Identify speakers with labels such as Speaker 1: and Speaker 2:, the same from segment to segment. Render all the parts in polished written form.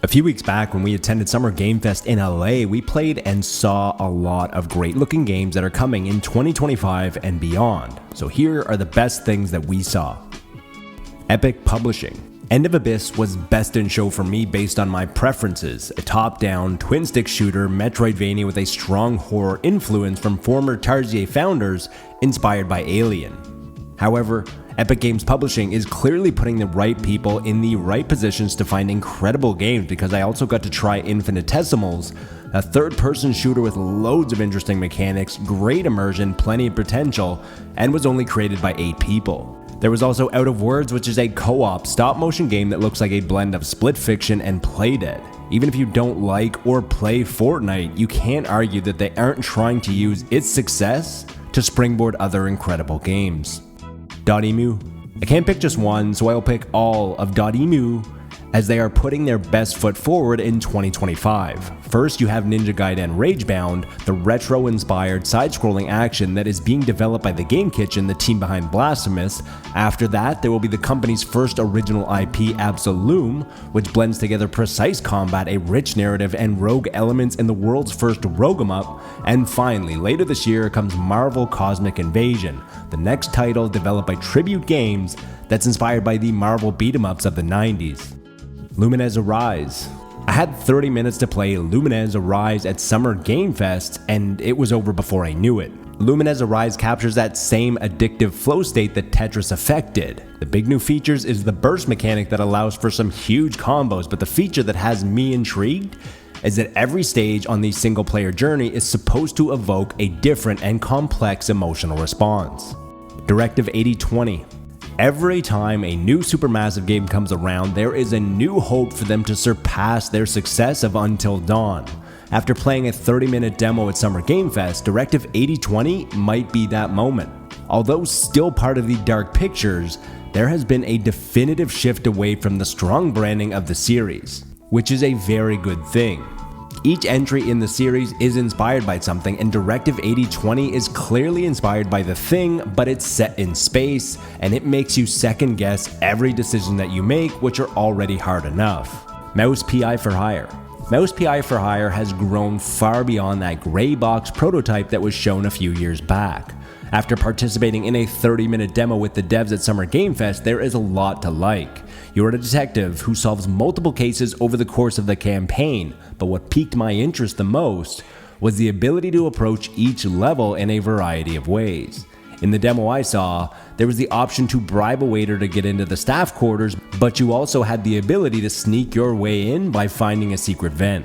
Speaker 1: A few weeks back when we attended Summer Game Fest in LA, we played and saw a lot of great looking games that are coming in 2025 and beyond. So here are the best things that we saw. Epic Publishing. End of Abyss was best in show for me based on my preferences, a top-down, twin-stick shooter Metroidvania with a strong horror influence from former Tarsier founders inspired by Alien. However, Epic Games Publishing is clearly putting the right people in the right positions to find incredible games, because I also got to try Infinitesimals, a third-person shooter with loads of interesting mechanics, great immersion, plenty of potential, and was only created by 8 people. There was also Out of Words, which is a co-op stop-motion game that looks like a blend of Split Fiction and Playdead. Even if you don't like or play Fortnite, you can't argue that they aren't trying to use its success to springboard other incredible games. Dotemu. I can't pick just one, so I'll pick all of Dotemu, as they are putting their best foot forward in 2025. First, you have Ninja Gaiden Ragebound, the retro-inspired side-scrolling action that is being developed by the Game Kitchen, the team behind Blasphemous. After that, there will be the company's first original IP, Absolume, which blends together precise combat, a rich narrative, and rogue elements in the world's first rogue 'em up. And finally, later this year comes Marvel Cosmic Invasion, the next title developed by Tribute Games that's inspired by the Marvel beat-em-ups of the 90s. Lumines Arise. I had 30 minutes to play Lumines Arise at Summer Game Fest, and it was over before I knew it. Lumines Arise captures that same addictive flow state that Tetris Effect did. The big new features is the burst mechanic that allows for some huge combos, but the feature that has me intrigued is that every stage on the single player journey is supposed to evoke a different and complex emotional response. Directive 8020. Every time a new supermassive game comes around, there is a new hope for them to surpass their success of Until Dawn. After playing a 30-minute demo at Summer Game Fest, Directive 8020 might be that moment. Although still part of the Dark Pictures, there has been a definitive shift away from the strong branding of the series, which is a very good thing. Each entry in the series is inspired by something, and Directive 8020 is clearly inspired by The Thing, but it's set in space, and it makes you second guess every decision that you make, which are already hard enough. Mouse PI for Hire. Mouse PI for Hire has grown far beyond that gray box prototype that was shown a few years back. After participating in a 30-minute demo with the devs at Summer Game Fest, there is a lot to like. You're a detective who solves multiple cases over the course of the campaign, but what piqued my interest the most was the ability to approach each level in a variety of ways. In the demo I saw, there was the option to bribe a waiter to get into the staff quarters, but you also had the ability to sneak your way in by finding a secret vent.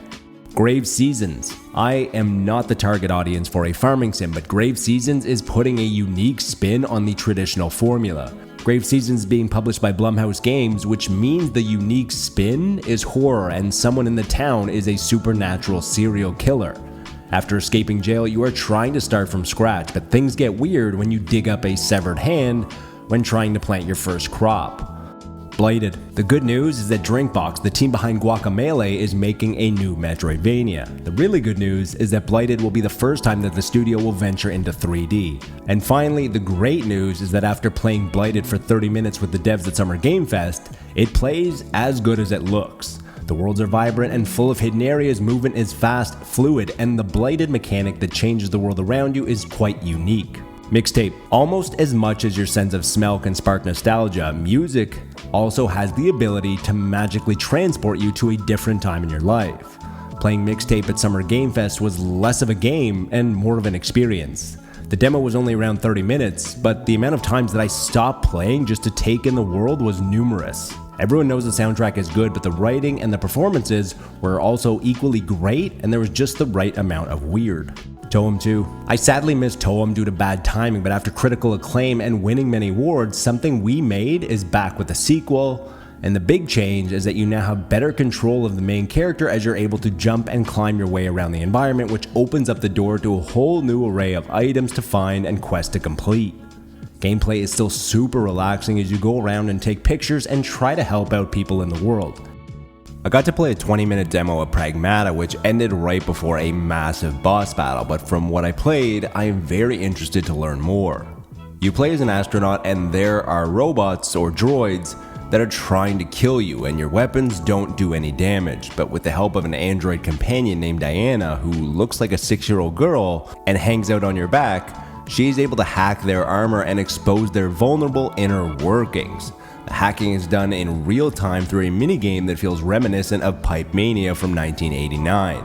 Speaker 1: Grave Seasons. I am not the target audience for a farming sim, but Grave Seasons is putting a unique spin on the traditional formula. Grave Seasons is being published by Blumhouse Games, which means the unique spin is horror and someone in the town is a supernatural serial killer. After escaping jail, you are trying to start from scratch, but things get weird when you dig up a severed hand when trying to plant your first crop. Blighted. The good news is that Drinkbox, the team behind Guacamelee, is making a new Metroidvania. The really good news is that Blighted will be the first time that the studio will venture into 3D. And finally, the great news is that after playing Blighted for 30 minutes with the devs at Summer Game Fest, it plays as good as it looks. The worlds are vibrant and full of hidden areas, movement is fast, fluid, and the Blighted mechanic that changes the world around you is quite unique. Mixtape. Almost as much as your sense of smell can spark nostalgia, music also has the ability to magically transport you to a different time in your life. Playing Mixtape at Summer Game Fest was less of a game and more of an experience. The demo was only around 30 minutes, but the amount of times that I stopped playing just to take in the world was numerous. Everyone knows the soundtrack is good, but the writing and the performances were also equally great, and there was just the right amount of weird. Toem 2. I sadly missed Toem due to bad timing, but after critical acclaim and winning many awards, Something We Made is back with a sequel, and the big change is that you now have better control of the main character as you're able to jump and climb your way around the environment, which opens up the door to a whole new array of items to find and quests to complete. Gameplay is still super relaxing as you go around and take pictures and try to help out people in the world. I got to play a 20-minute demo of Pragmata, which ended right before a massive boss battle, but from what I played, I am very interested to learn more. You play as an astronaut and there are robots or droids that are trying to kill you, and your weapons don't do any damage. But with the help of an android companion named Diana, who looks like a 6-year-old girl and hangs out on your back, she is able to hack their armor and expose their vulnerable inner workings. The hacking is done in real time through a minigame that feels reminiscent of Pipe Mania from 1989.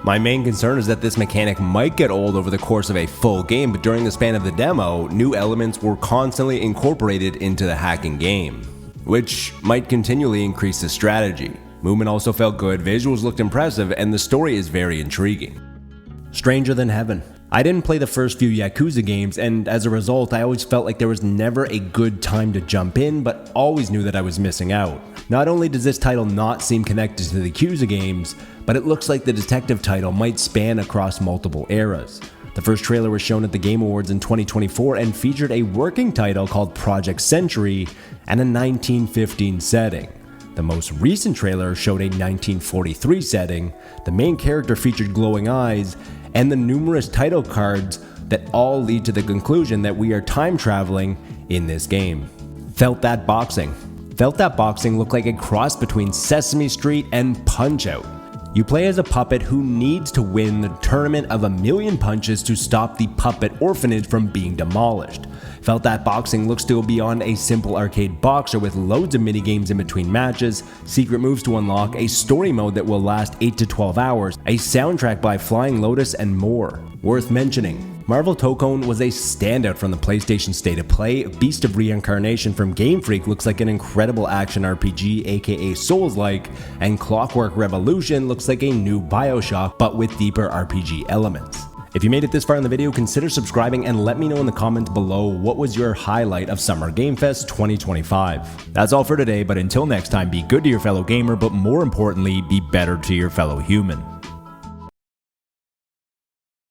Speaker 1: My main concern is that this mechanic might get old over the course of a full game, but during the span of the demo, new elements were constantly incorporated into the hacking game, which might continually increase the strategy. Movement also felt good, visuals looked impressive, and the story is very intriguing. Stranger Than Heaven. I didn't play the first few Yakuza games, and as a result, I always felt like there was never a good time to jump in, but always knew that I was missing out. Not only does this title not seem connected to the Yakuza games, but it looks like the detective title might span across multiple eras. The first trailer was shown at the Game Awards in 2024 and featured a working title called Project Century and a 1915 setting. The most recent trailer showed a 1943 setting, the main character featured glowing eyes, and the numerous title cards that all lead to the conclusion that we are time traveling in this game. Felt That Boxing. Felt That Boxing looked like a cross between Sesame Street and Punch-Out! You play as a puppet who needs to win the tournament of 1,000,000 punches to stop the puppet orphanage from being demolished. Felt That Boxing looks to go beyond a simple arcade boxer with loads of minigames in between matches, secret moves to unlock, a story mode that will last 8 to 12 hours, a soundtrack by Flying Lotus, and more. Worth mentioning, Marvel Tokone was a standout from the PlayStation State of Play. Beast of Reincarnation from Game Freak looks like an incredible action RPG, aka Souls-like, and Clockwork Revolution looks like a new BioShock, but with deeper RPG elements. If you made it this far in the video, consider subscribing and let me know in the comments below what was your highlight of Summer Game Fest 2025. That's all for today, but until next time, be good to your fellow gamer, but more importantly, be better to your fellow human.